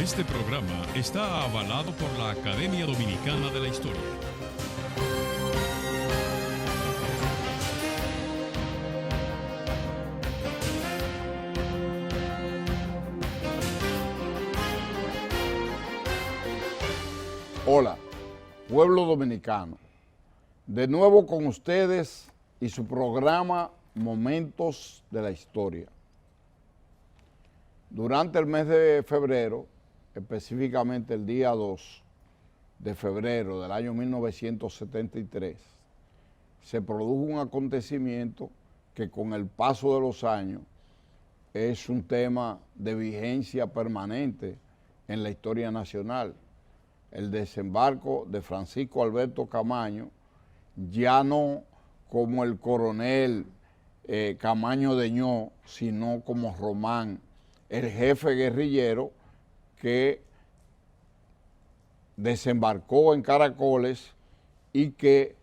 Este programa está avalado por la Academia Dominicana de la Historia. Hola, pueblo dominicano. De nuevo con ustedes y su programa Momentos de la Historia. Durante el mes de febrero, específicamente el día 2 de febrero del año 1973, se produjo un acontecimiento que con el paso de los años es un tema de vigencia permanente en la historia nacional. El desembarco de Francisco Alberto Camaño, ya no como el coronel Camaño Deñó, sino como Román, el jefe guerrillero que desembarcó en Caracoles y que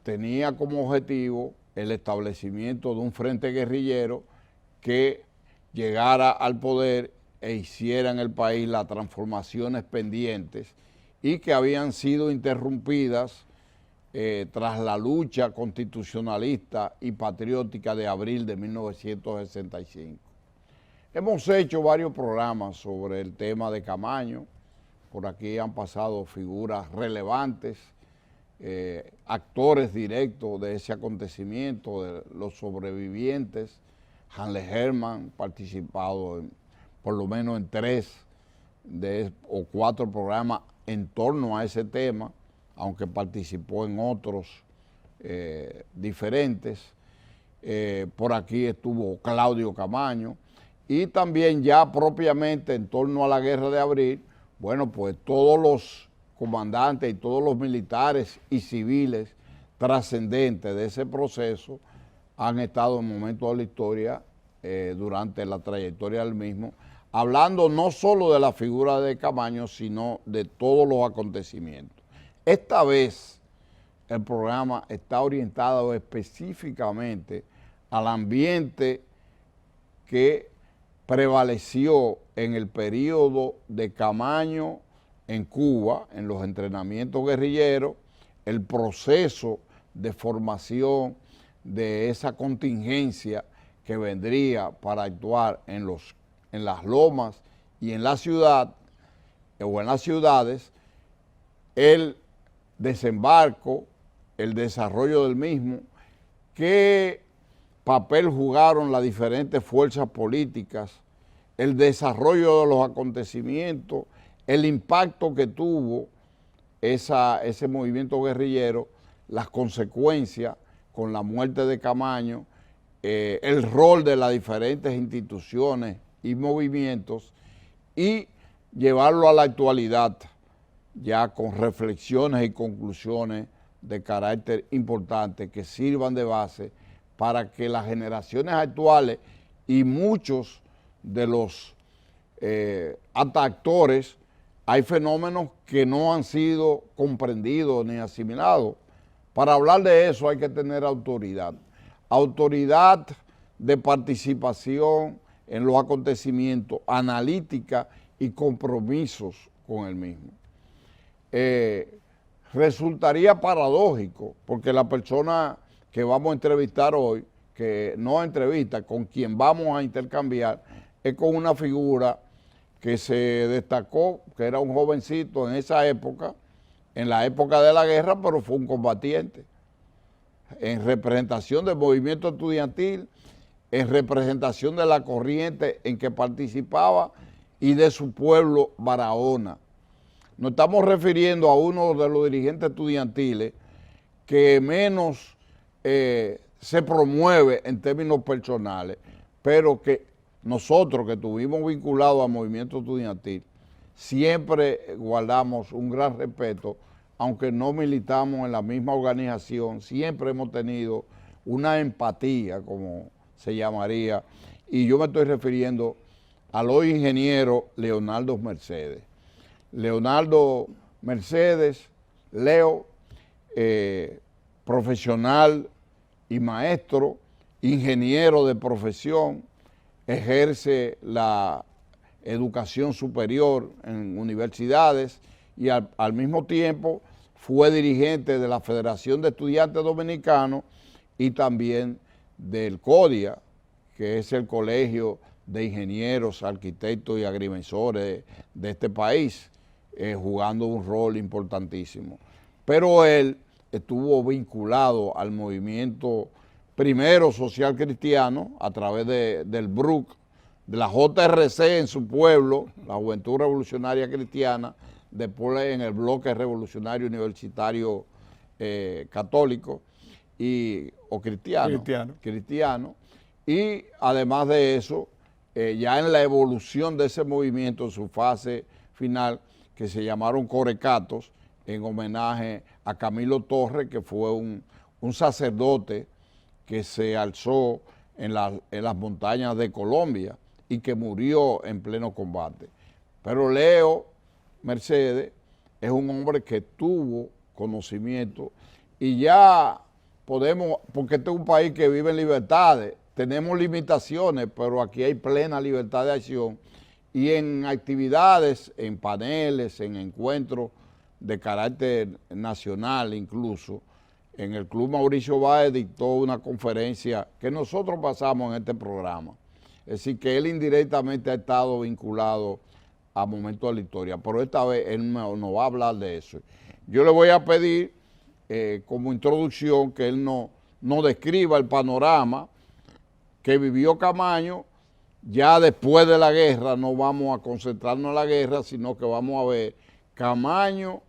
tenía como objetivo el establecimiento de un frente guerrillero que llegara al poder e hiciera en el país las transformaciones pendientes y que habían sido interrumpidas tras la lucha constitucionalista y patriótica de abril de 1965. Hemos hecho varios programas sobre el tema de Camaño. Por aquí han pasado figuras relevantes, actores directos de ese acontecimiento, de los sobrevivientes. Hanle Herman participado por lo menos en 3 o 4 programas en torno a ese tema, aunque participó en otros diferentes. Por aquí estuvo Claudio Camaño. Y también ya propiamente en torno a la guerra de abril, bueno, pues todos los comandantes y todos los militares y civiles trascendentes de ese proceso han estado en momentos de la historia durante la trayectoria del mismo, hablando no solo de la figura de Camaño, sino de todos los acontecimientos. Esta vez el programa está orientado específicamente al ambiente que prevaleció en el periodo de Camaño en Cuba, en los entrenamientos guerrilleros, el proceso de formación de esa contingencia que vendría para actuar en las lomas y en la ciudad, o en las ciudades, el desembarco, el desarrollo del mismo, qué papel jugaron las diferentes fuerzas políticas, el desarrollo de los acontecimientos, el impacto que tuvo ese movimiento guerrillero, las consecuencias con la muerte de Camaño, el rol de las diferentes instituciones y movimientos, y llevarlo a la actualidad ya con reflexiones y conclusiones de carácter importante que sirvan de base para que las generaciones actuales y muchos de los hasta actores, hay fenómenos que no han sido comprendidos ni asimilados. Para hablar de eso hay que tener autoridad. Autoridad de participación en los acontecimientos, analítica y compromisos con el mismo. Resultaría paradójico, porque la persona que vamos a entrevistar hoy, que no entrevista, con quien vamos a intercambiar, es con una figura que se destacó, que era un jovencito en esa época, en la época de la guerra, pero fue un combatiente, en representación del movimiento estudiantil, en representación de la corriente en que participaba y de su pueblo, Barahona. Nos estamos refiriendo a uno de los dirigentes estudiantiles que menos se promueve en términos personales, pero que nosotros que estuvimos vinculados al movimiento estudiantil, siempre guardamos un gran respeto, aunque no militamos en la misma organización, siempre hemos tenido una empatía, como se llamaría, y yo me estoy refiriendo al hoy ingeniero Leonardo Mercedes. Leonardo Mercedes, Leo, profesional y maestro, ingeniero de profesión, ejerce educación superior en universidades y al mismo tiempo fue dirigente de la Federación de Estudiantes Dominicanos y también del CODIA, que es el Colegio de Ingenieros, Arquitectos y Agrimensores de este país, jugando un rol importantísimo. Pero él estuvo vinculado al movimiento primero social cristiano a través del BRUC, de la JRC en su pueblo, la Juventud Revolucionaria Cristiana, después en el bloque revolucionario universitario católico o cristiano. Y además de eso, ya en la evolución de ese movimiento, en su fase final, que se llamaron Corecatos, en homenaje a Camilo Torres, que fue un sacerdote que se alzó en las montañas de Colombia y que murió en pleno combate. Pero Leo Mercedes es un hombre que tuvo conocimiento y ya podemos, porque este es un país que vive en libertades, tenemos limitaciones, pero aquí hay plena libertad de acción y en actividades, en paneles, en encuentros de carácter nacional incluso, en el Club Mauricio Báez dictó una conferencia que nosotros pasamos en este programa. Es decir, que él indirectamente ha estado vinculado a Momentos de la Historia, pero esta vez él no va a hablar de eso. Yo le voy a pedir como introducción que él nos describa el panorama que vivió Camaño. Ya después de la guerra no vamos a concentrarnos en la guerra, sino que vamos a ver Camaño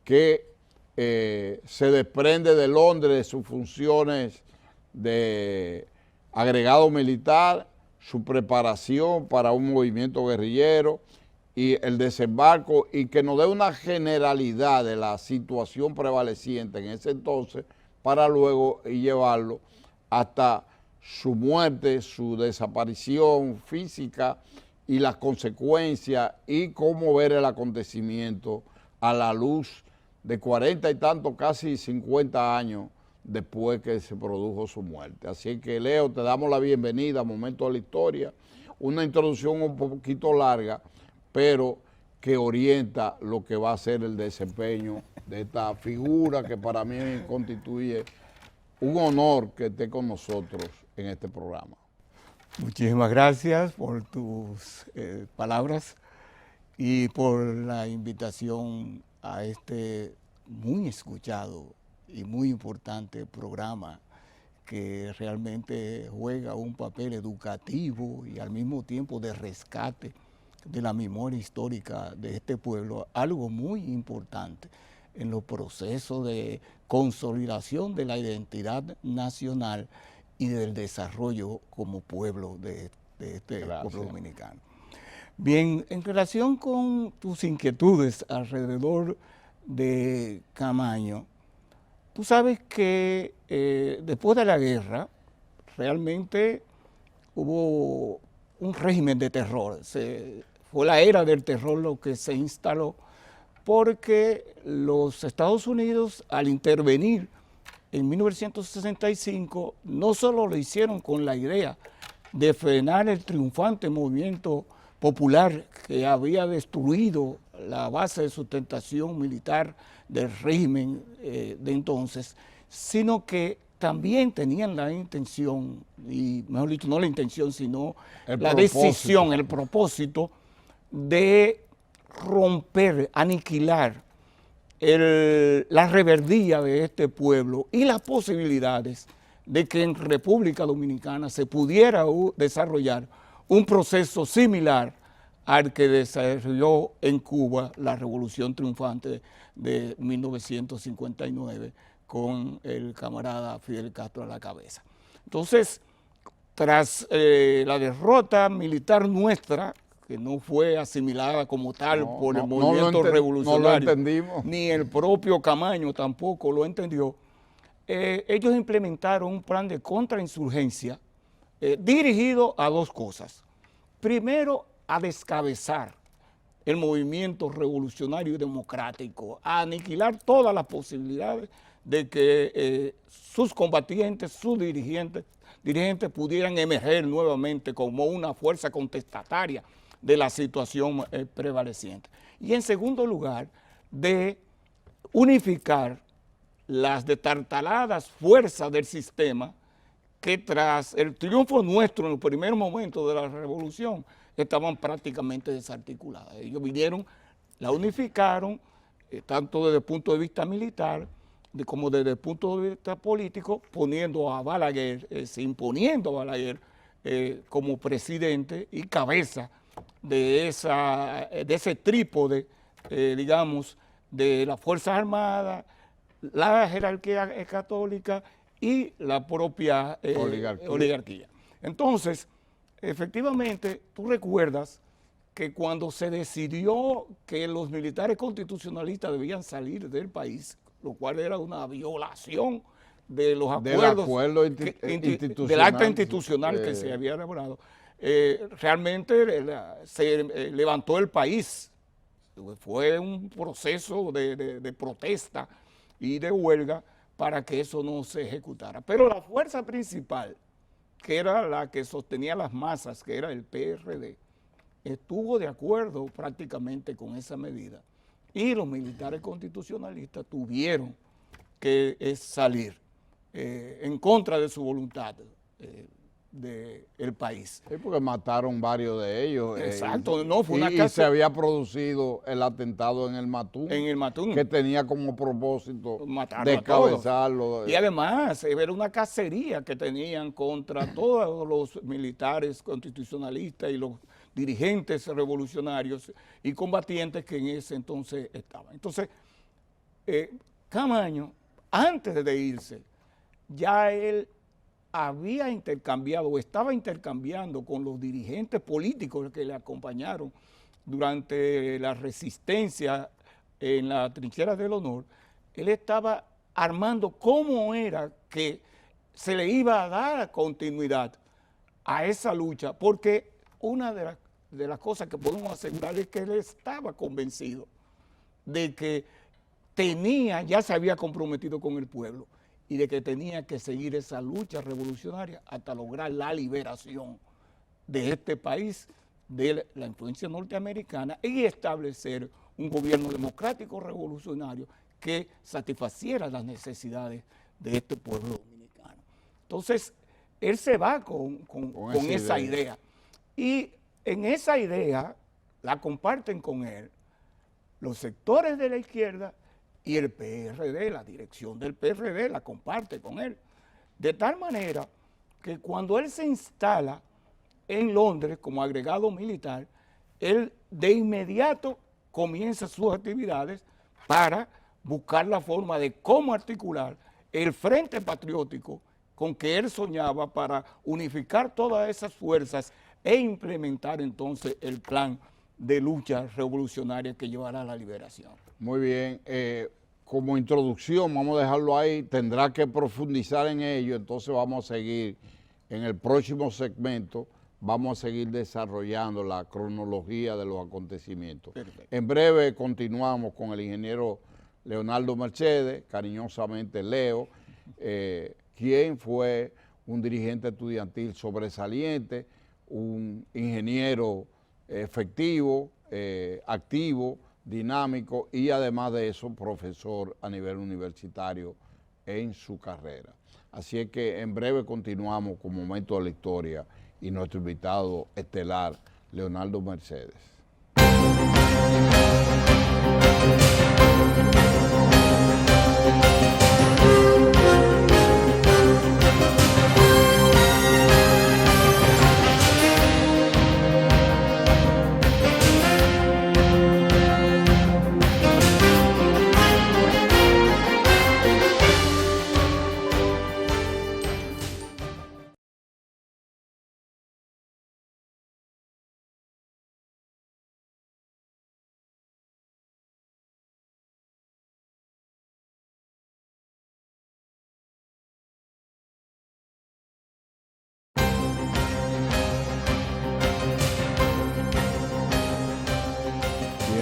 que se desprende de Londres de sus funciones de agregado militar, su preparación para un movimiento guerrillero y el desembarco, y que nos dé una generalidad de la situación prevaleciente en ese entonces para luego llevarlo hasta su muerte, su desaparición física y las consecuencias y cómo ver el acontecimiento a la luz de 40 y tantos, casi 50 años después que se produjo su muerte. Así que, Leo, te damos la bienvenida a Momentos de la Historia, una introducción un poquito larga, pero que orienta lo que va a ser el desempeño de esta figura que para mí constituye un honor que esté con nosotros en este programa. Muchísimas gracias por tus palabras y por la invitación a este muy escuchado y muy importante programa que realmente juega un papel educativo y al mismo tiempo de rescate de la memoria histórica de este pueblo, algo muy importante en los procesos de consolidación de la identidad nacional y del desarrollo como pueblo de este pueblo dominicano. Bien, en relación con tus inquietudes alrededor de Camaño, tú sabes que después de la guerra realmente hubo un régimen de terror. Fue la era del terror lo que se instaló porque los Estados Unidos, al intervenir en 1965, no solo lo hicieron con la idea de frenar el triunfante movimiento popular que había destruido la base de sustentación militar del régimen de entonces, sino que también tenían la intención, y mejor dicho, no la intención, sino la decisión, el propósito de romper, aniquilar la reverdía de este pueblo y las posibilidades de que en República Dominicana se pudiera desarrollar un proceso similar al que desarrolló en Cuba la Revolución Triunfante de 1959 con el camarada Fidel Castro a la cabeza. Entonces, tras la derrota militar nuestra, que no fue asimilada como tal por el movimiento revolucionario, no lo entendimos, ni el propio Camaño tampoco lo entendió, ellos implementaron un plan de contrainsurgencia dirigido a dos cosas. Primero, a descabezar el movimiento revolucionario y democrático, a aniquilar todas las posibilidades de que sus combatientes, sus dirigentes pudieran emerger nuevamente como una fuerza contestataria de la situación prevaleciente. Y en segundo lugar, de unificar las destartaladas fuerzas del sistema que tras el triunfo nuestro en los primeros momentos de la revolución estaban prácticamente desarticuladas. Ellos vinieron, la unificaron, tanto desde el punto de vista militar como desde el punto de vista político, poniendo a Balaguer, imponiendo a Balaguer como presidente y cabeza de ese trípode, digamos, de las Fuerzas Armadas, la jerarquía católica y la propia oligarquía. Entonces, efectivamente, tú recuerdas que cuando se decidió que los militares constitucionalistas debían salir del país, lo cual era una violación de los acuerdos, del acta institucional que se había elaborado, realmente se levantó el país. Fue un proceso de protesta y de huelga para que eso no se ejecutara. Pero la fuerza principal, que era la que sostenía las masas, que era el PRD, estuvo de acuerdo prácticamente con esa medida. Y los militares constitucionalistas tuvieron que salir en contra de su voluntad del país. Sí, porque mataron varios de ellos. Exacto, no fue una y se había producido el atentado en el Matún. En el Matún. Que tenía como propósito descabezarlo. Y además era una cacería que tenían contra todos los militares constitucionalistas y los dirigentes revolucionarios y combatientes que en ese entonces estaban. Entonces, Camaño, antes de irse, ya él había intercambiado o estaba intercambiando con los dirigentes políticos que le acompañaron durante la resistencia en la trinchera del honor. Él estaba armando cómo era que se le iba a dar continuidad a esa lucha, porque una de las cosas que podemos asegurar es que él estaba convencido de que ya se había comprometido con el pueblo y de que tenía que seguir esa lucha revolucionaria hasta lograr la liberación de este país de la influencia norteamericana y establecer un gobierno democrático revolucionario que satisfaciera las necesidades de este pueblo dominicano. Entonces, él se va con esa idea. Y en esa idea la comparten con él los sectores de la izquierda y el PRD, la dirección del PRD la comparte con él. De tal manera que cuando él se instala en Londres como agregado militar, él de inmediato comienza sus actividades para buscar la forma de cómo articular el frente patriótico con que él soñaba para unificar todas esas fuerzas e implementar entonces el plan de lucha revolucionaria que llevará a la liberación. Muy bien. Como introducción, vamos a dejarlo ahí, tendrá que profundizar en ello, entonces vamos a seguir en el próximo segmento, vamos a seguir desarrollando la cronología de los acontecimientos. Perfecto. En breve continuamos con el ingeniero Leonardo Mercedes, cariñosamente Leo, quien fue un dirigente estudiantil sobresaliente, un ingeniero efectivo, activo, dinámico y además de eso profesor a nivel universitario en su carrera. Así es que en breve continuamos con Momento de la Historia y nuestro invitado estelar, Leonardo Mercedes.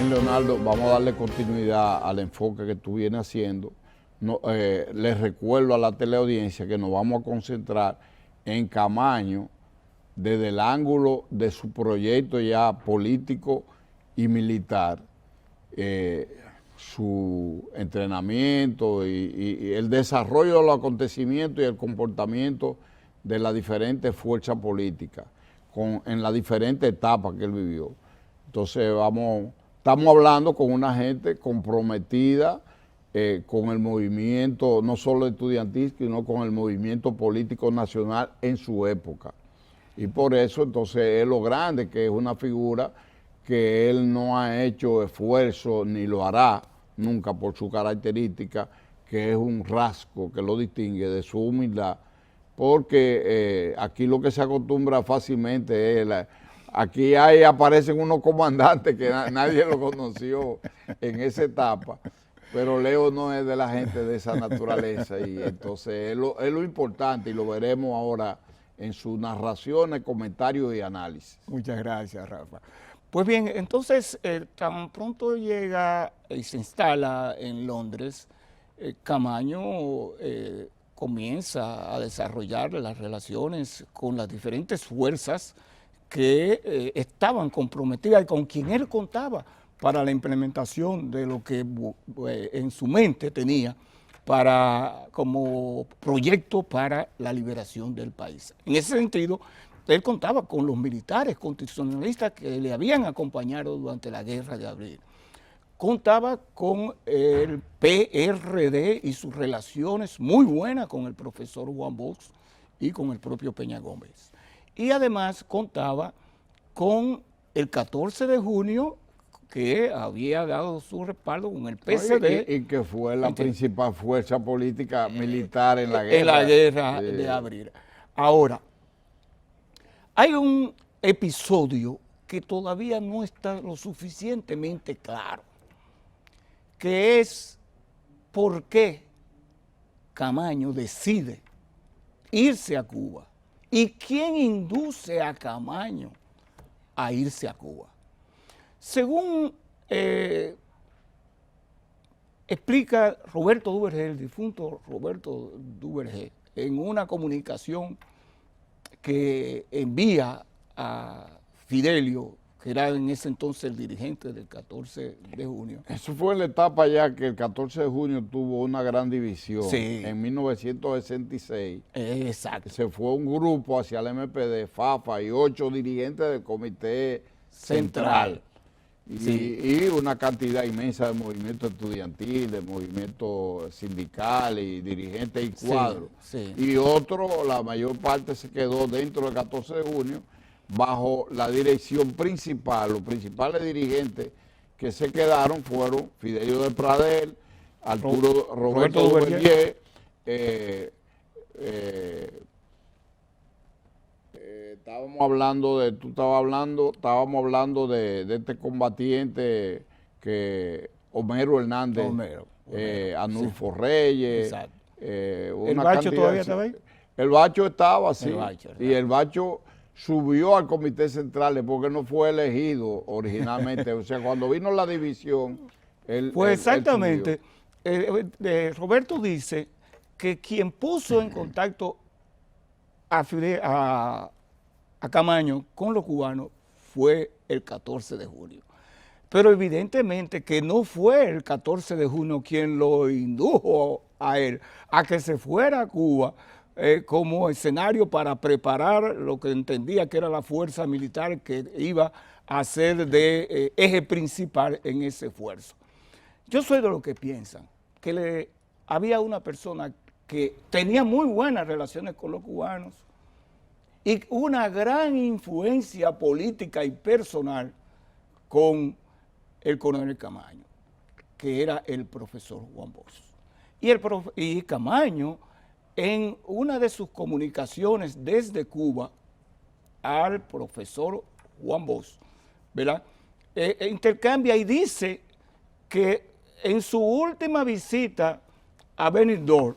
Leonardo, vamos a darle continuidad al enfoque que tú vienes haciendo. Les recuerdo a la teleaudiencia que nos vamos a concentrar en Camaño desde el ángulo de su proyecto ya político y militar, su entrenamiento y el desarrollo de los acontecimientos y el comportamiento de las diferentes fuerzas políticas en las diferentes etapas que él vivió. Entonces estamos hablando con una gente comprometida con el movimiento, no solo estudiantil, sino con el movimiento político nacional en su época. Y por eso entonces es lo grande, que es una figura que él no ha hecho esfuerzo ni lo hará nunca por su característica, que es un rasgo que lo distingue de su humildad, porque aquí lo que se acostumbra fácilmente es, aquí aparecen unos comandantes que nadie lo conoció en esa etapa, pero Leo no es de la gente de esa naturaleza, y entonces es lo importante, y lo veremos ahora en sus narraciones, comentarios y análisis. Muchas gracias, Rafa. Pues bien, entonces, tan pronto llega y se instala en Londres, Camaño comienza a desarrollar las relaciones con las diferentes fuerzas que estaban comprometidas y con quien él contaba para la implementación de lo que en su mente tenía como proyecto para la liberación del país. En ese sentido, él contaba con los militares constitucionalistas que le habían acompañado durante la Guerra de Abril. Contaba con el PRD y sus relaciones muy buenas con el profesor Juan Bosch y con el propio Peña Gómez. Y además contaba con el 14 de junio, que había dado su respaldo con el PSD. Y que fue la principal fuerza política militar en la guerra. En la Guerra de Abril. Ahora, hay un episodio que todavía no está lo suficientemente claro, que es por qué Camaño decide irse a Cuba y quién induce a Camaño a irse a Cuba. Según explica Roberto Duvergé, el difunto Roberto Duvergé, en una comunicación que envía a Fidelio, que era en ese entonces el dirigente del 14 de junio. Eso fue en la etapa ya que el 14 de junio tuvo una gran división. Sí. En 1966. Exacto. Se fue un grupo hacia el MPD, FAFA y 8 dirigentes del Comité Central. Y una cantidad inmensa de movimiento estudiantil, de movimiento sindical y dirigentes y cuadros. Sí. Y otro, la mayor parte se quedó dentro del 14 de junio bajo la dirección principal. Los principales dirigentes que se quedaron fueron Fidelio de Pradel, Roberto Duvergé, estábamos hablando de este combatiente Homero Hernández, Anulfo Reyes. ¿El Bacho todavía estaba ahí? El Bacho estaba, sí. Y el Bacho subió al Comité Central porque no fue elegido originalmente. O sea, cuando vino la división, él exactamente. Roberto dice que quien puso en contacto a Camaño con los cubanos fue el 14 de junio. Pero evidentemente que no fue el 14 de junio quien lo indujo a él a que se fuera a Cuba como escenario para preparar lo que entendía que era la fuerza militar que iba a ser de eje principal en ese esfuerzo. Yo soy de los que piensan que había una persona que tenía muy buenas relaciones con los cubanos y una gran influencia política y personal con el coronel Camaño, que era el profesor Juan Bosch. Y Camaño, en una de sus comunicaciones desde Cuba al profesor Juan Bosch, ¿verdad? Intercambia y dice que en su última visita a Benidorm,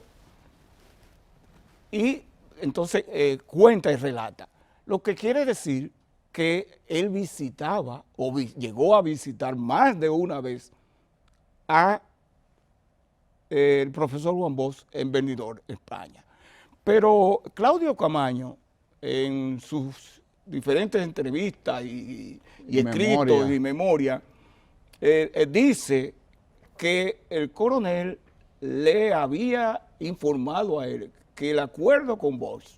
y entonces cuenta y relata, lo que quiere decir que él visitaba o llegó a visitar más de una vez a el profesor Juan Bosch en Benidorm, España. Pero Claudio Camaño, en sus diferentes entrevistas y escritos memoria. y memoria, dice que el coronel le había informado a él que el acuerdo con Bosch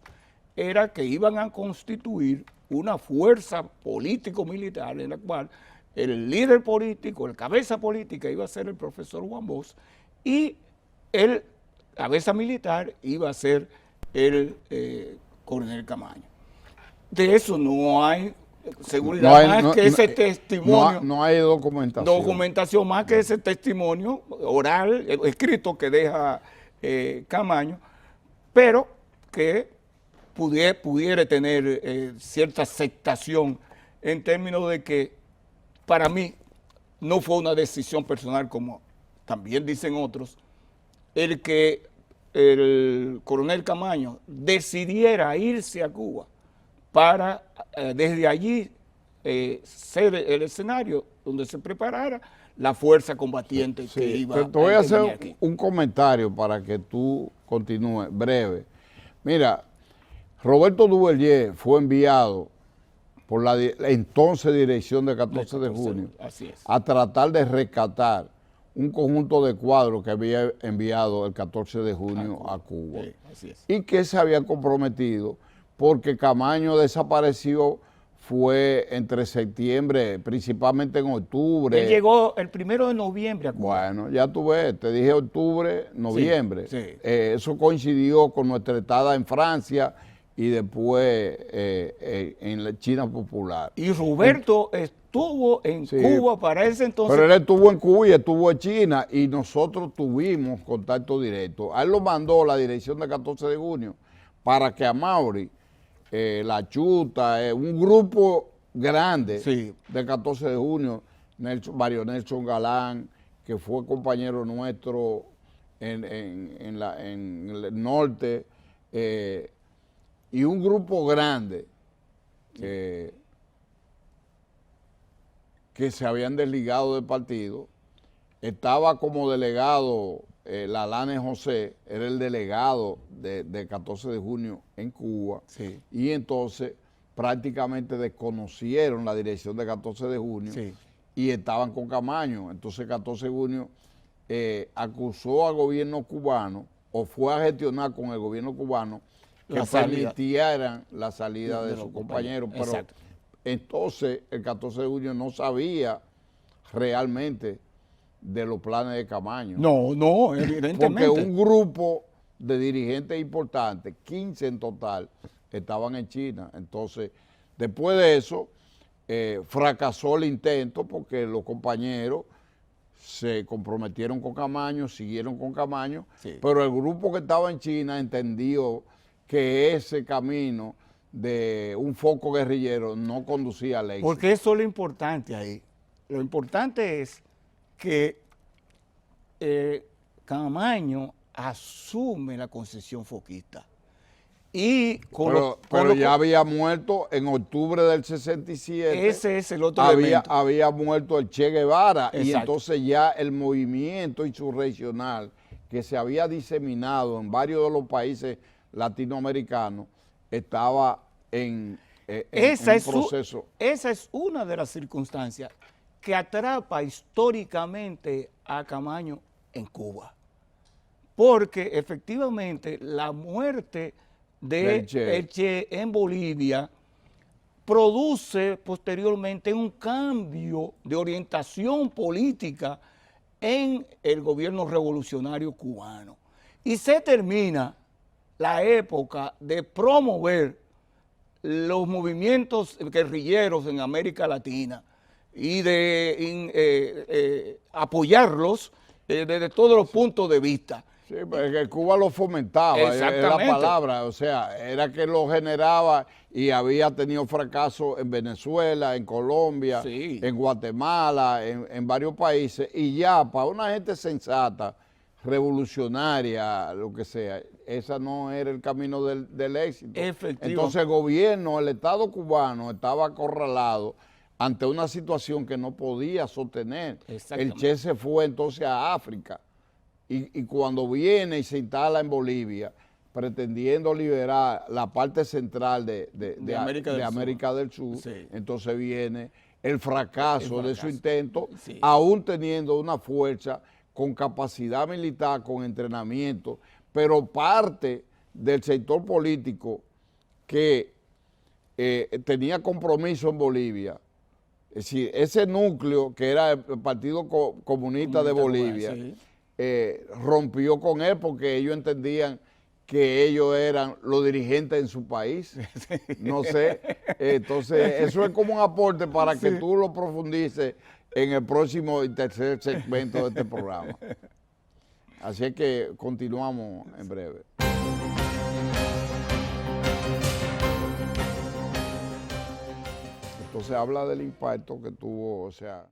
era que iban a constituir una fuerza político-militar en la cual el líder político, el cabeza política iba a ser el profesor Juan Bosch y el cabeza militar iba a ser el coronel Camaño. De eso no hay seguridad más que ese testimonio. No hay documentación. Documentación más que ese testimonio oral, escrito que deja Camaño, pero que pudiera tener cierta aceptación en términos de que para mí no fue una decisión personal, como también dicen otros, el que el coronel Camaño decidiera irse a Cuba para desde allí ser el escenario donde se preparara la fuerza combatiente que iba a Te voy a hacer aquí. un comentario para que tú continúes, breve. Mira, Roberto Duvalier fue enviado por la entonces dirección de 14 de junio Así es. a tratar de rescatar un conjunto de cuadros que había enviado el 14 de junio a Cuba. Sí, así es. Y que se habían comprometido porque Camaño desapareció fue entre septiembre, principalmente en octubre. Él llegó el 1 de noviembre a Cuba. Bueno, ya tú ves, te dije octubre, noviembre. Sí, sí. Eso coincidió con nuestra estada en Francia y después en la China Popular. Y Roberto estuvo en Sí. Cuba para ese entonces. Pero él estuvo en Cuba y estuvo en China y nosotros tuvimos contacto directo. A él lo mandó la dirección de 14 de junio para que a Mauri, La Chuta, un grupo grande Sí. de 14 de junio, Mario Nelson Galán, que fue compañero nuestro en el norte, y un grupo grande que se habían desligado del partido. Estaba como delegado Lalane José, era el delegado de 14 de junio en Cuba, Sí. y entonces prácticamente desconocieron la dirección de 14 de junio Sí. y estaban con Camaño. Entonces 14 de junio acusó al gobierno cubano o fue a gestionar con el gobierno cubano que La salida. permitieran la salida De de los sus compañeros. Pero Exacto. entonces el 14 de junio no sabía realmente de los planes de Camaño. No, evidentemente. Porque un grupo de dirigentes importantes, 15 en total, estaban en China. Entonces, después de eso, fracasó el intento porque los compañeros se comprometieron con Camaño, siguieron con Camaño, Sí. pero el grupo que estaba en China entendió que ese camino de un foco guerrillero no conducía al éxito. Porque eso es lo importante ahí. Lo importante es que Camaño asume la concesión foquista. Y Pero ya había muerto en octubre del 67. ese es el otro elemento. Había muerto el Che Guevara. Y Exacto. entonces ya el movimiento insurreccional que se había diseminado en varios de los países latinoamericanos estaba en un proceso. Esa es una de las circunstancias que atrapa históricamente a Camaño en Cuba. Porque efectivamente la muerte de el Che en Bolivia produce posteriormente un cambio de orientación política en el gobierno revolucionario cubano. Y se termina la época de promover los movimientos guerrilleros en América Latina y de apoyarlos desde todos los puntos de vista. Sí, porque Cuba lo fomentaba, era la palabra, o sea, era que lo generaba y había tenido fracaso en Venezuela, en Colombia, Sí. en Guatemala, en varios países, y ya para una gente sensata, revolucionaria, lo que sea, esa no era el camino del éxito. Efectivo. Entonces el gobierno, el Estado cubano estaba acorralado ante una situación que no podía sostener. El Exactamente. Che se fue entonces a África. Y cuando viene y se instala en Bolivia, pretendiendo liberar la parte central de América del Sur. Sí. Entonces viene el fracaso de su intento, sí, aún teniendo una fuerza con capacidad militar, con entrenamiento, pero parte del sector político que tenía compromiso en Bolivia, es decir, ese núcleo que era el Partido Comunista de Bolivia, sí. Rompió con él porque ellos entendían que ellos eran los dirigentes en su país. No sé, entonces eso es como un aporte para que tú lo profundices en el próximo y tercer segmento de este programa. Así es que continuamos en breve. Entonces habla del impacto que tuvo, o sea...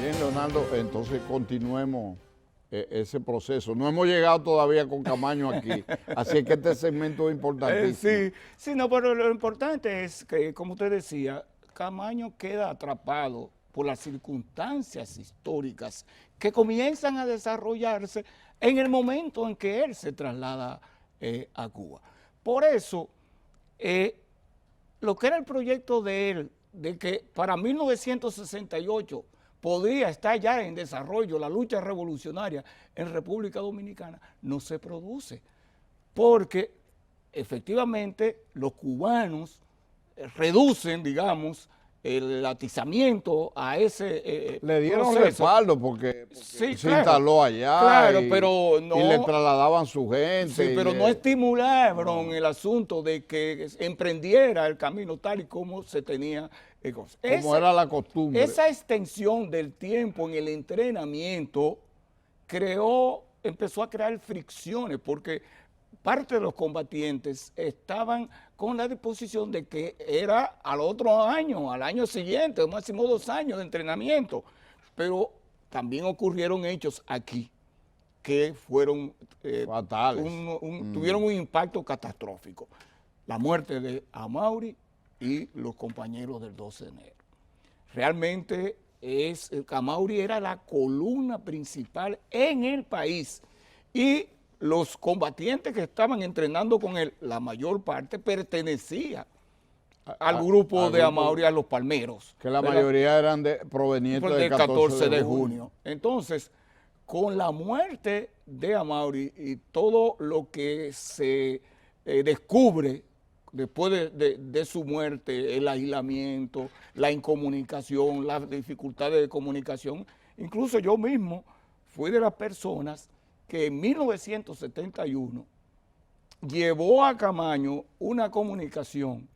Bien, Leonardo, entonces continuemos ese proceso. No hemos llegado todavía con Camaño aquí, así es que este segmento es importantísimo. Sí, no, pero lo importante es que, como usted decía, Camaño queda atrapado por las circunstancias históricas que comienzan a desarrollarse en el momento en que él se traslada a Cuba. Por eso, lo que era el proyecto de él, de que para 1968 podía estar ya en desarrollo la lucha revolucionaria en República Dominicana, no se produce, porque efectivamente los cubanos reducen, digamos, el atizamiento a ese Le dieron proceso. respaldo porque Sí, se claro, instaló allá claro, pero no, y le trasladaban su gente. sí, pero no estimularon el asunto de que emprendiera el camino tal y como se tenía. Como era la costumbre. Esa extensión del tiempo en el entrenamiento empezó a crear fricciones, porque parte de los combatientes estaban con la disposición de que era al otro año, al año siguiente, máximo 2 años de entrenamiento. Pero también ocurrieron hechos aquí que fueron fatales. Tuvieron un impacto catastrófico. La muerte de Amaury y los compañeros del 12 de enero. Realmente Amaury era la columna principal en el país y los combatientes que estaban entrenando con él, la mayor parte pertenecía al grupo de Amaury, a los Palmeros. Que la mayoría eran provenientes del 14 de junio. Entonces, con la muerte de Amaury y todo lo que se descubre después de su muerte, el aislamiento, la incomunicación, las dificultades de comunicación, incluso yo mismo fui de las personas que en 1971 llevó a Camaño una comunicación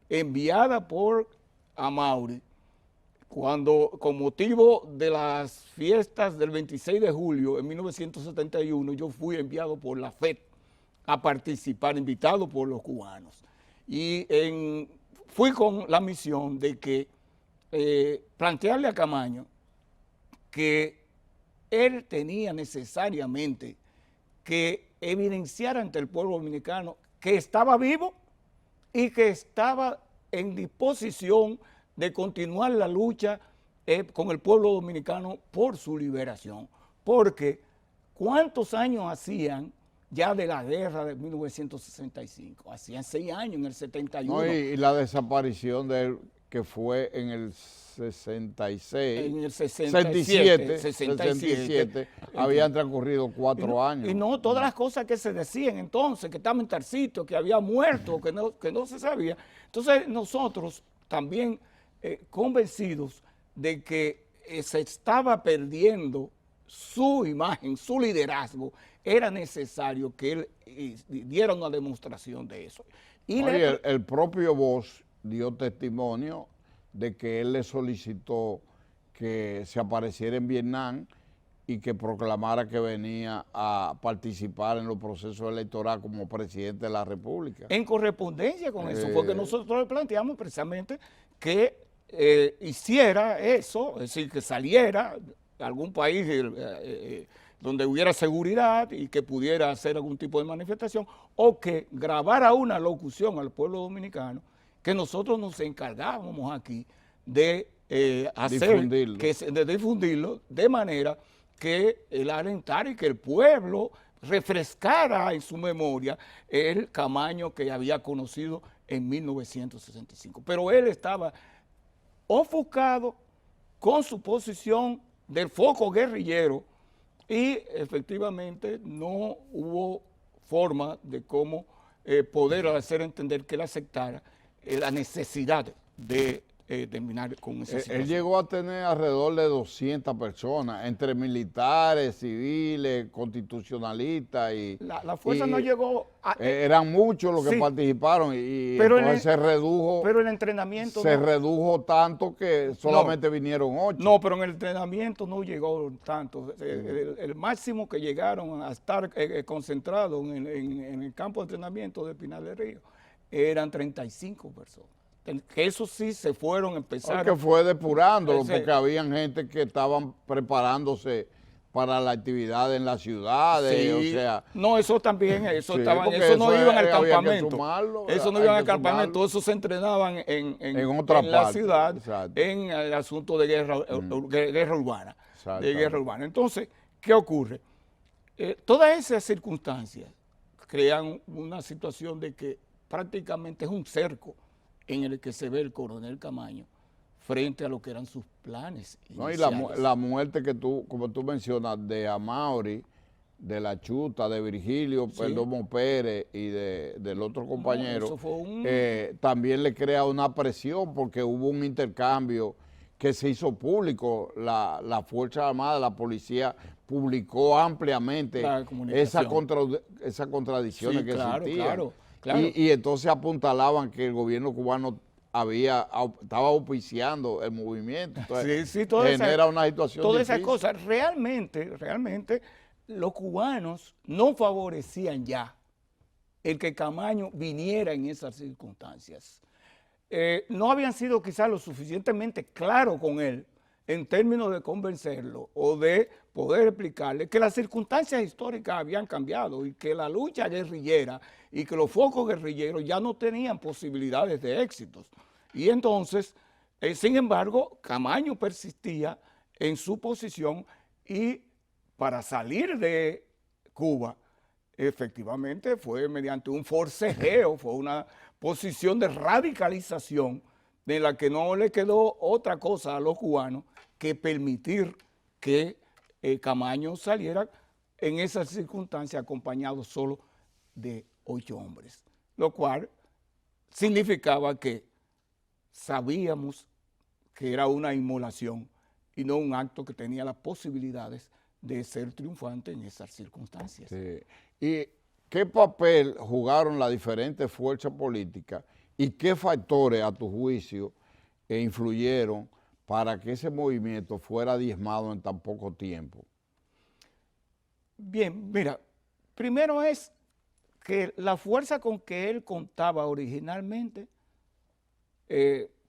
enviada por Amaury cuando, con motivo de las fiestas del 26 de julio en 1971, yo fui enviado por la FED a participar, invitado por los cubanos. Y fui con la misión de que plantearle a Camaño que él tenía necesariamente que evidenciar ante el pueblo dominicano que estaba vivo y que estaba en disposición de continuar la lucha con el pueblo dominicano por su liberación. Porque ¿cuántos años hacían ya de la guerra de 1965? Hacían 6 años en el 71. No, y la desaparición de él, que fue en el 66, en el 67, 67 habían transcurrido 4 años. Y no todas las cosas que se decían entonces, que estaba en tal sitio, que había muerto, que no se sabía. Entonces nosotros también convencidos de que se estaba perdiendo su imagen, su liderazgo, era necesario que él diera una demostración de eso. Y Oye, el propio Bosch dio testimonio de que él le solicitó que se apareciera en Vietnam y que proclamara que venía a participar en los procesos electorales como presidente de la República. En correspondencia con eso, porque nosotros le planteamos precisamente que hiciera eso, es decir, que saliera a algún país donde hubiera seguridad y que pudiera hacer algún tipo de manifestación, o que grabara una locución al pueblo dominicano, que nosotros nos encargábamos aquí de difundirlo de manera que él alentara y que el pueblo refrescara en su memoria el Camaño que había conocido en 1965. Pero él estaba ofuscado con su posición del foco guerrillero y efectivamente no hubo forma de cómo poder hacer entender que él aceptara la necesidad de terminar con esa situación. Él llegó a tener alrededor de 200 personas, entre militares, civiles, constitucionalistas y... La fuerza no llegó a... eran muchos los que participaron y pero entonces se redujo... Pero el entrenamiento... Se redujo tanto que solamente vinieron 8. No, pero en el entrenamiento no llegó tanto. El máximo que llegaron a estar concentrados en el campo de entrenamiento de Pinal del Río eran 35 personas. Que eso sí se fueron a empezar. Porque fue depurándolo, porque habían gente que estaban preparándose para la actividad en las ciudades, sí, o sea... No, eso también, eso, sí, no iban al campamento. Eso no iban al campamento, eso se entrenaban en la ciudad, exacto, en el asunto de guerra urbana. De guerra urbana. Entonces, ¿qué ocurre? Todas esas circunstancias crean una situación de que prácticamente es un cerco en el que se ve el coronel Camaño frente a lo que eran sus planes iniciales. No, y la muerte que tú, como tú mencionas, de Amaury, de La Chuta, de Virgilio Perdomo Pérez y del otro compañero, también le crea una presión porque hubo un intercambio que se hizo público. La Fuerza Armada, la policía publicó ampliamente esas contradicciones que existían. Claro. Y entonces apuntalaban que el gobierno cubano estaba auspiciando el movimiento. Entonces, genera una situación todas difícil. esas cosas. Realmente, los cubanos no favorecían ya el que Camaño viniera en esas circunstancias. No habían sido quizás lo suficientemente claros con él en términos de convencerlo o de poder explicarle que las circunstancias históricas habían cambiado y que la lucha guerrillera y que los focos guerrilleros ya no tenían posibilidades de éxitos. Y entonces, sin embargo, Camaño persistía en su posición y para salir de Cuba, efectivamente fue mediante un forcejeo, fue una posición de radicalización de la que no le quedó otra cosa a los cubanos que permitir que Camaño saliera en esas circunstancias acompañado solo de 8 hombres, lo cual significaba que sabíamos que era una inmolación y no un acto que tenía las posibilidades de ser triunfante en esas circunstancias. Sí. ¿Y qué papel jugaron las diferentes fuerzas políticas y qué factores, a tu juicio, influyeron para que ese movimiento fuera diezmado en tan poco tiempo? Bien, mira, primero es que la fuerza con que él contaba originalmente,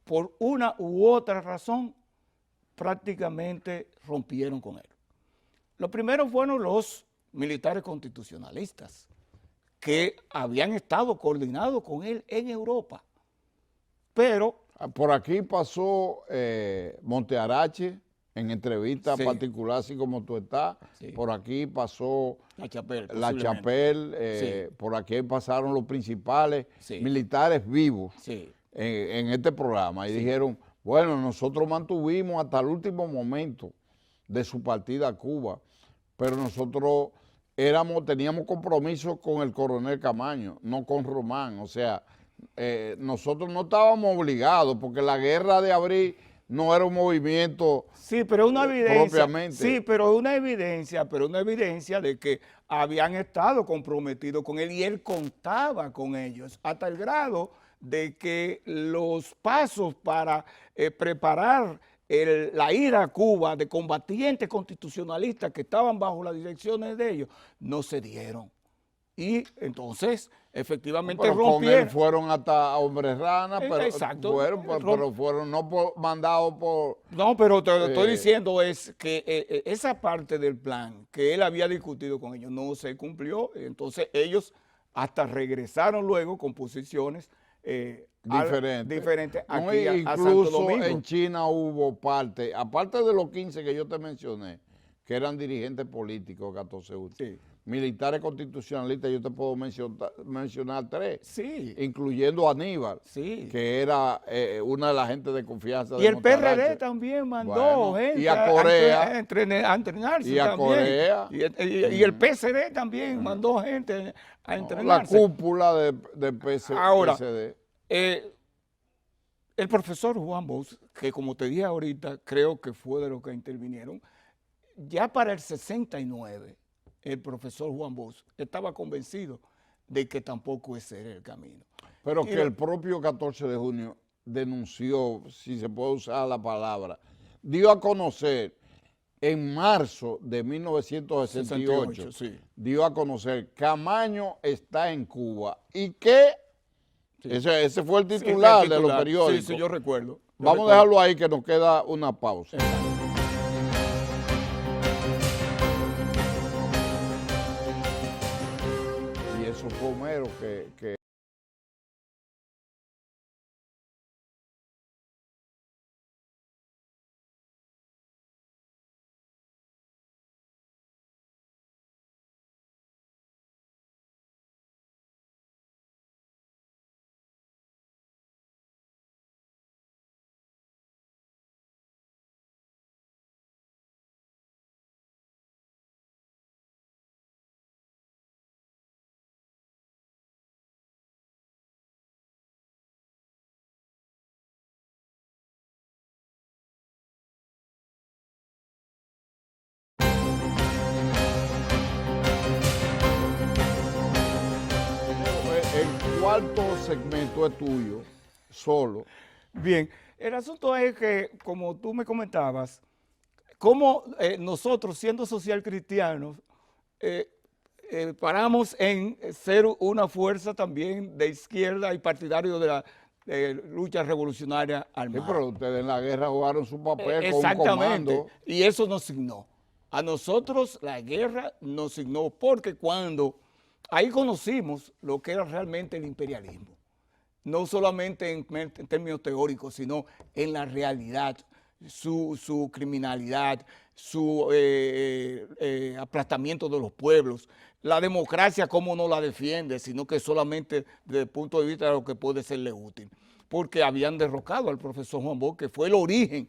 por una u otra razón, prácticamente rompieron con él. Lo primero fueron los militares constitucionalistas, que habían estado coordinados con él en Europa, pero... Por aquí pasó Montearache, en entrevista particular, así como tú estás. Sí. Por aquí pasó La Chapelle, por aquí pasaron los principales militares vivos en este programa. Y dijeron, bueno, nosotros mantuvimos hasta el último momento de su partida a Cuba, pero nosotros teníamos compromiso con el coronel Camaño, no con Román. O sea, nosotros no estábamos obligados, porque la guerra de abril no era un movimiento Sí, pero una evidencia, propiamente. sí, pero una evidencia de que habían estado comprometidos con él y él contaba con ellos, hasta el grado de que los pasos para preparar la ira a Cuba de combatientes constitucionalistas que estaban bajo las direcciones de ellos no se dieron. Y entonces, efectivamente, Pero con él rompieron. fueron hasta Hombres Rana, pero, Exacto. pero fueron no mandados por... No, pero te lo estoy diciendo es que esa parte del plan que él había discutido con ellos no se cumplió, entonces ellos hasta regresaron luego con posiciones diferentes No, aquí a Santo incluso Domingo. en China hubo parte, aparte de los 15 que yo te mencioné, que eran dirigentes políticos, 14 Sí. militares constitucionalistas, yo te puedo mencionar 3, Sí. incluyendo a Aníbal, Sí. que era una de las gentes de confianza Y de el Montaraz. PRD también mandó Bueno, gente y a Corea, a entrenarse y a también. Corea. Y el PCD también mandó gente a la entrenarse. cúpula del Ahora, PSD. El profesor Juan Bosch, que como te dije ahorita, creo que fue de los que intervinieron, ya para el 69, el profesor Juan Bosch estaba convencido de que tampoco ese era el camino. Pero que el propio 14 de junio denunció, si se puede usar la palabra, dio a conocer en marzo de 1968, sí. dio a conocer Camaño está en Cuba y que, Sí. ese fue el Sí, titular, el de los titular. periódicos. Sí, yo recuerdo. Vamos a dejarlo ahí que nos queda una pausa. Y eso fue Homero que el cuarto segmento es tuyo, solo. Bien, el asunto es que, como tú me comentabas, como nosotros, siendo social cristianos, paramos en ser una fuerza también de izquierda y partidario de la lucha revolucionaria Sí, armada. pero ustedes en la guerra jugaron su papel con un Exactamente, comando. y eso nos signó. A nosotros la guerra nos signó porque cuando ahí conocimos lo que era realmente el imperialismo, no solamente en términos teóricos, sino en la realidad, su criminalidad, su aplastamiento de los pueblos, la democracia cómo no la defiende, sino que solamente desde el punto de vista de lo que puede serle útil, porque habían derrocado al profesor Juan Bosch, que fue el origen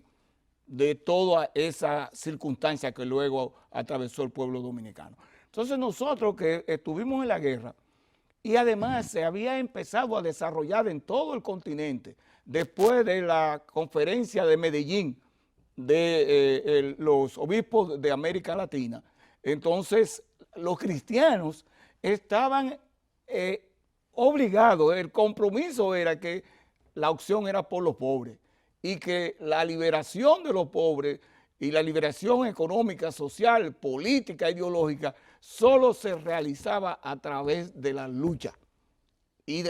de toda esa circunstancia que luego atravesó el pueblo dominicano. Entonces nosotros que estuvimos en la guerra, y además se había empezado a desarrollar en todo el continente, después de la conferencia de Medellín de los obispos de América Latina, entonces los cristianos estaban obligados, el compromiso era que la opción era por los pobres y que la liberación de los pobres y la liberación económica, social, política, ideológica, solo se realizaba a través de la lucha y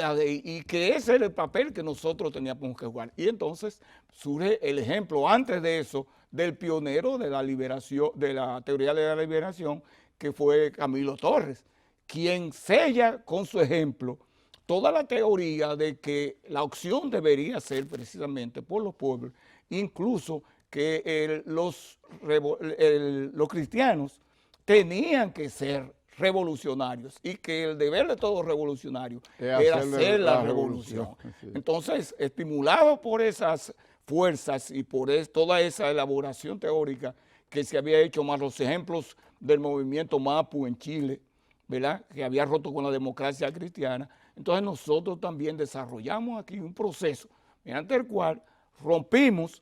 que ese era el papel que nosotros teníamos que jugar. Y entonces surge el ejemplo, antes de eso, del pionero de la liberación, de la teoría de la liberación, que fue Camilo Torres, quien sella con su ejemplo toda la teoría de que la opción debería ser precisamente por los pueblos, incluso que los cristianos tenían que ser revolucionarios y que el deber de todo revolucionario era hacer la revolución. Sí. Entonces, estimulado por esas fuerzas y por toda esa elaboración teórica que se había hecho, más los ejemplos del movimiento Mapu en Chile, ¿verdad?, que había roto con la democracia cristiana, entonces nosotros también desarrollamos aquí un proceso mediante el cual rompimos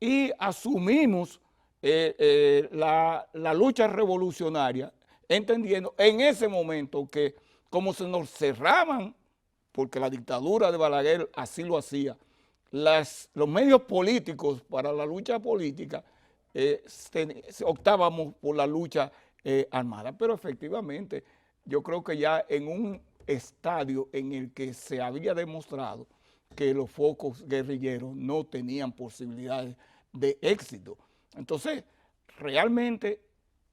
y asumimos la lucha revolucionaria, entendiendo en ese momento que como se nos cerraban, porque la dictadura de Balaguer así lo hacía, los medios políticos para la lucha política, optábamos por la lucha armada. Pero efectivamente, yo creo que ya en un estadio en el que se había demostrado que los focos guerrilleros no tenían posibilidades de éxito. Entonces, realmente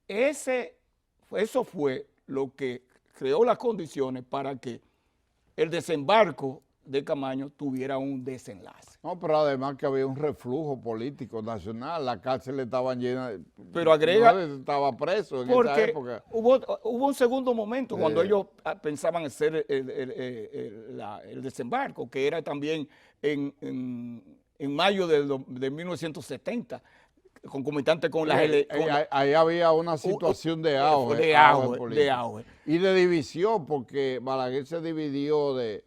eso fue lo que creó las condiciones para que el desembarco de Camaño tuviera un desenlace. No, pero además que había un reflujo político nacional, las cárceles estaban llenas, pero agrega, no estaba preso en porque esa época. Hubo un segundo momento cuando ellos pensaban hacer el desembarco, que era también en mayo de 1970, concomitante con las elecciones. Ahí había una situación de auge. De auge. Y de división, porque Balaguer se dividió del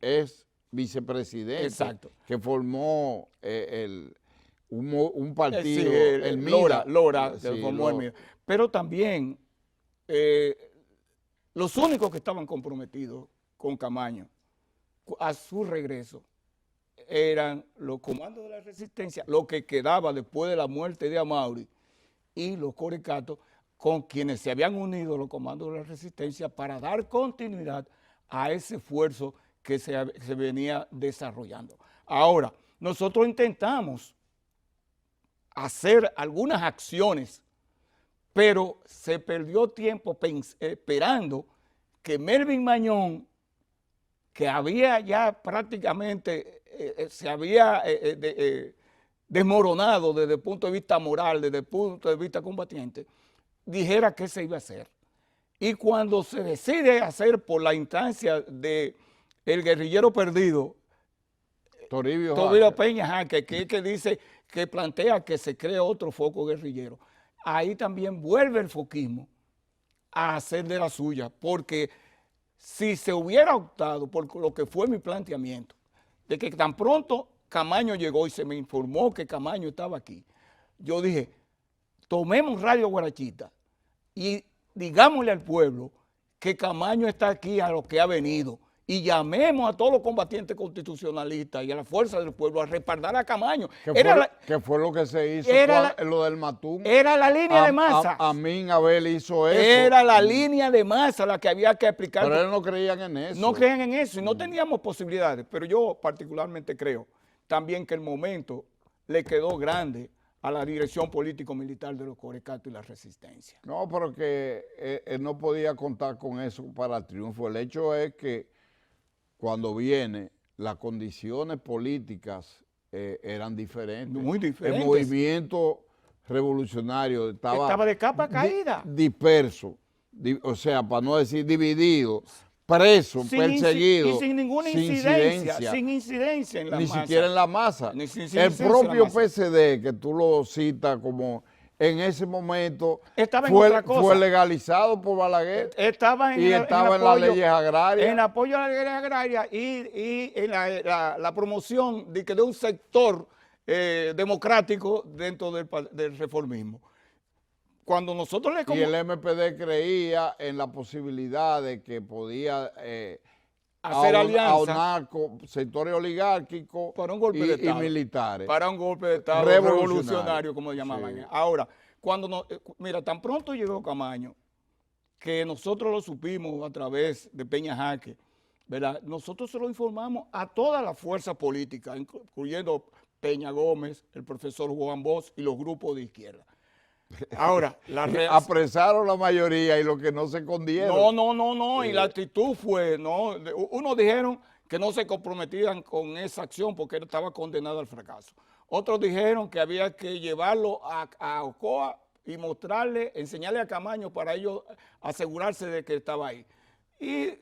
ex vicepresidente. Exacto. Que formó un partido, Sí, el MIRA. Lora, que Sí, formó el MIRA. Pero también los únicos que estaban comprometidos con Camaño a su regreso eran los comandos de la resistencia, lo que quedaba después de la muerte de Amaury, y los corecatos, con quienes se habían unido los comandos de la resistencia para dar continuidad a ese esfuerzo que se venía desarrollando. Ahora, nosotros intentamos hacer algunas acciones, pero se perdió tiempo esperando que Melvin Mañón, que había ya prácticamente, se había desmoronado desde el punto de vista moral, desde el punto de vista combatiente, dijera qué se iba a hacer. Y cuando se decide hacer por la instancia de el guerrillero perdido, Toribio Peña Jaque, que dice, que plantea que se cree otro foco guerrillero, ahí también vuelve el foquismo a hacer de la suya, porque si se hubiera optado por lo que fue mi planteamiento, de que tan pronto Camaño llegó y se me informó que Camaño estaba aquí, yo dije, tomemos Radio Guarachita y digámosle al pueblo que Camaño está aquí a lo que ha venido y llamemos a todos los combatientes constitucionalistas y a la fuerza del pueblo a respaldar a Camaño. Que fue lo que se hizo con lo del Matún. Era la línea de masa. Amin Abel hizo eso. Era la línea de masa la que había que aplicar. Pero ellos no creían en eso. No creían en eso y no teníamos posibilidades. Pero yo particularmente creo también que el momento le quedó grande a la dirección político-militar de los corecatos y la resistencia. No, pero que él no podía contar con eso para el triunfo. El hecho es que cuando viene, las condiciones políticas eran diferentes. Muy diferentes. El movimiento revolucionario estaba de capa caída. Disperso, o sea, para no decir dividido, preso, perseguido. Y sin ninguna incidencia. Sin incidencia en la masa. Ni siquiera en la masa. El propio PSD, que tú lo citas como... En ese momento fue legalizado por Balaguer estaba en las leyes agrarias. En apoyo a las leyes agrarias y en la promoción de un sector democrático dentro del reformismo. Cuando nosotros Y el MPD creía en la posibilidad de que podía hacer alianza a sectores oligárquicos para un golpe de Estado, y militares. Para un golpe de Estado revolucionario, como llamaban. Sí. Ahora, mira, tan pronto llegó Camaño, que nosotros lo supimos a través de Peña Jaque, ¿verdad? Nosotros se lo informamos a todas las fuerzas políticas, incluyendo Peña Gómez, el profesor Juan Bosch y los grupos de izquierda. Ahora, apresaron la mayoría y los que no se escondieron. No, y la actitud fue, no, unos dijeron que no se comprometían con esa acción porque él estaba condenado al fracaso. Otros dijeron que había que llevarlo a Ocoa y mostrarle, enseñarle a Camaño para ellos asegurarse de que estaba ahí. Y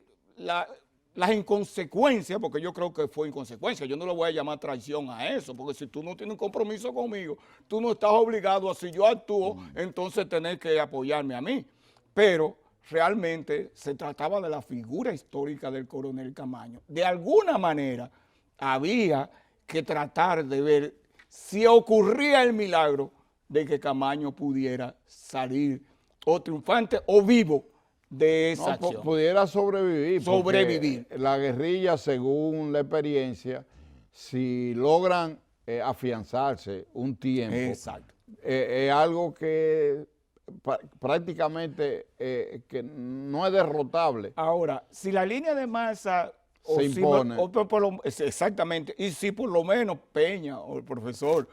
las inconsecuencias, porque yo creo que fue inconsecuencia, yo no le voy a llamar traición a eso, porque si tú no tienes un compromiso conmigo, tú no estás obligado a, si yo actúo, entonces tener que apoyarme a mí. Pero realmente se trataba de la figura histórica del coronel Camaño. De alguna manera había que tratar de ver si ocurría el milagro de que Camaño pudiera salir o triunfante o vivo de esa acción. Pudiera sobrevivir. Sobrevivir. La guerrilla, según la experiencia, si logran afianzarse un tiempo, Exacto. Es algo que prácticamente que no es derrotable. Ahora, si la línea de masa se impone. Exactamente, y si por lo menos Peña o el profesor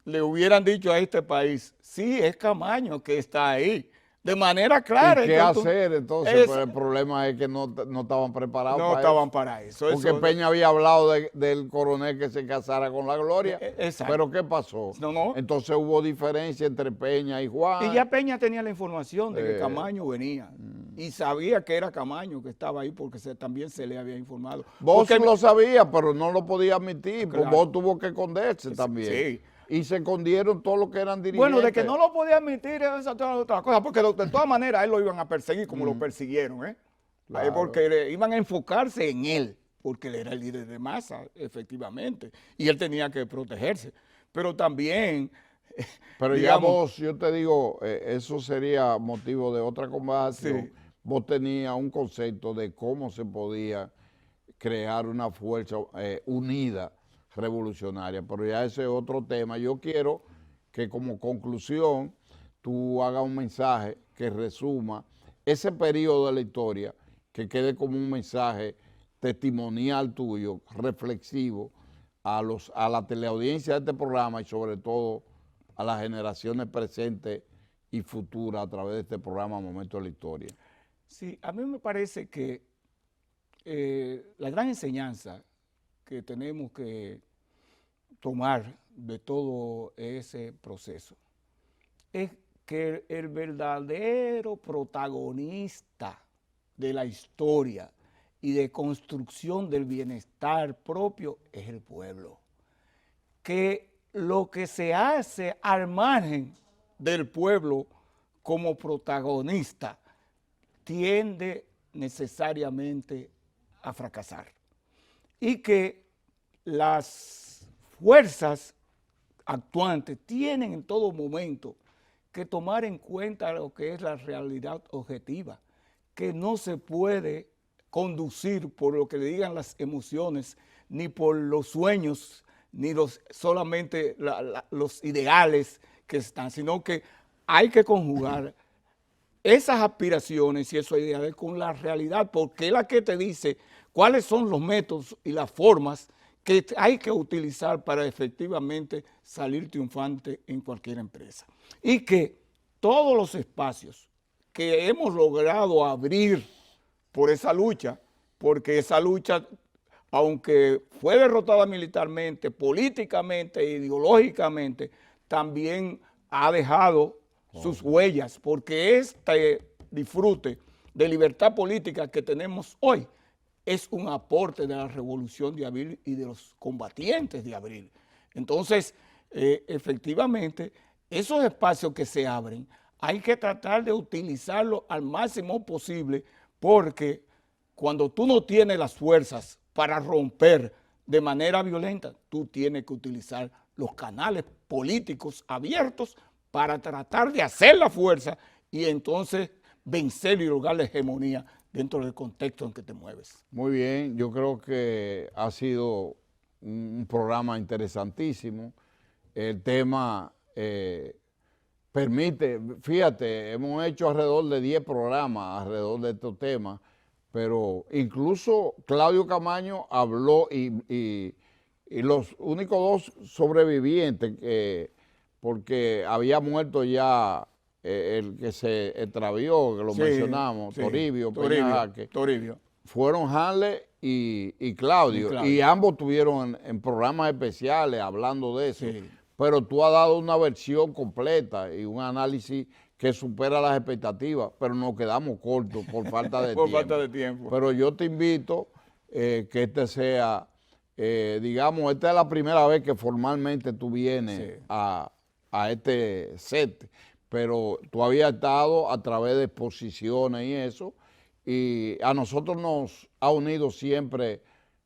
le hubieran dicho a este país, sí, es Camaño que está ahí, de manera clara. ¿Y qué hacer entonces? Pues el problema es que no estaban preparados para eso. No estaban para eso. Porque Peña había hablado del coronel que se casara con la Gloria. Exacto. Pero ¿qué pasó? No. Entonces hubo diferencia entre Peña y Juan. Y ya Peña tenía la información de que Camaño venía. Y sabía que era Camaño que estaba ahí porque también se le había informado. Vos lo sabías, pero no lo podía admitir. Claro. Vos tuvo que esconderse también. Sí. Y se escondieron todos los que eran dirigentes. Bueno, de que no lo podía admitir esa otra cosa, porque de todas maneras a él lo iban a perseguir como lo persiguieron, ¿eh? Claro. Porque iban a enfocarse en él, porque él era el líder de masa, efectivamente, y él tenía que protegerse. Pero también... Pero digamos, ya vos, yo te digo, eso sería motivo de otra conversación. Sí. Vos tenías un concepto de cómo se podía crear una fuerza unida, revolucionaria, pero ya ese es otro tema. Yo quiero que como conclusión tú hagas un mensaje que resuma ese periodo de la historia, que quede como un mensaje testimonial tuyo, reflexivo, a la teleaudiencia de este programa y sobre todo a las generaciones presentes y futuras a través de este programa Momentos de la Historia. Sí, a mí me parece que la gran enseñanza que tenemos que tomar de todo ese proceso es que el verdadero protagonista de la historia y de construcción del bienestar propio es el pueblo. Que lo que se hace al margen del pueblo como protagonista tiende necesariamente a fracasar. Y que las fuerzas actuantes tienen en todo momento que tomar en cuenta lo que es la realidad objetiva, que no se puede conducir por lo que le digan las emociones, ni por los sueños, ni solamente los ideales que están, sino que hay que conjugar esas aspiraciones y esos ideales con la realidad, porque es la que te dice cuáles son los métodos y las formas que hay que utilizar para efectivamente salir triunfante en cualquier empresa. Y que todos los espacios que hemos logrado abrir por esa lucha, porque esa lucha, aunque fue derrotada militarmente, políticamente, ideológicamente, también ha dejado sus huellas, porque este disfrute de libertad política que tenemos hoy es un aporte de la revolución de abril y de los combatientes de abril. Entonces, efectivamente, esos espacios que se abren hay que tratar de utilizarlos al máximo posible, porque cuando tú no tienes las fuerzas para romper de manera violenta, tú tienes que utilizar los canales políticos abiertos para tratar de hacer la fuerza y entonces vencer y lograr la hegemonía dentro del contexto en que te mueves. Muy bien, yo creo que ha sido un programa interesantísimo. El tema permite, fíjate, hemos hecho alrededor de 10 programas alrededor de estos temas, pero incluso Claudio Camaño habló y los únicos 2 sobrevivientes, porque había muerto ya el que se extravió, que lo mencionamos, sí, Toribio, fueron Hanley y Claudio, y ambos estuvieron en programas especiales hablando de eso, sí. Pero tú has dado una versión completa y un análisis que supera las expectativas, pero nos quedamos cortos por falta de por tiempo. Falta de tiempo. Pero yo te invito que este sea, digamos, esta es la primera vez que formalmente tú vienes sí. a este set, pero tú habías estado a través de exposiciones y eso, y a nosotros nos ha unido siempre,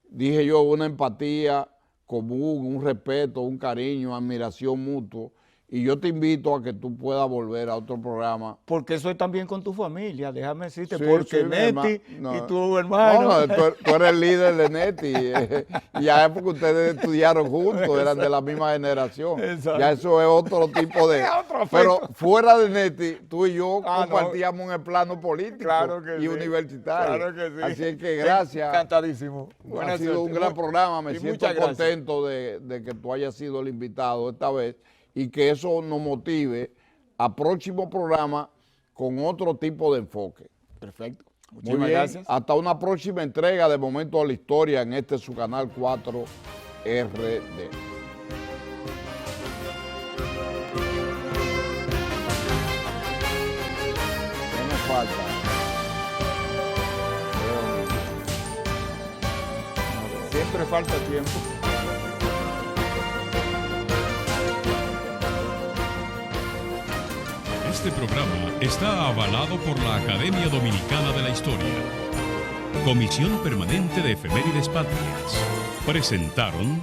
dije yo, una empatía común, un respeto, un cariño, admiración mutuo. Y yo te invito a que tú puedas volver a otro programa. Porque eso es también con tu familia, déjame decirte, Sí, porque sí, mi Neti no. y tu hermano. No, tú eres el líder de Neti. Y ya es porque ustedes estudiaron juntos, eran de la misma generación. Exacto. Ya eso es otro tipo de... Otro afecto. Pero fuera de Neti, tú y yo Ah, no. compartíamos en el plano político Claro que y sí. universitario. Claro que sí. Así es que gracias. Encantadísimo. Ha Buena sido un suerte. gran programa, me Y siento muchas gracias. contento de que tú hayas sido el invitado esta vez y que eso nos motive a próximo programa con otro tipo de enfoque. Perfecto. Muy Muchísimas bien, gracias. hasta una próxima entrega de Momento de la Historia en este su canal 4 RD. ¿Qué nos falta? Siempre falta tiempo. Este programa está avalado por la Academia Dominicana de la Historia. Comisión Permanente de Efemérides Patrias. Presentaron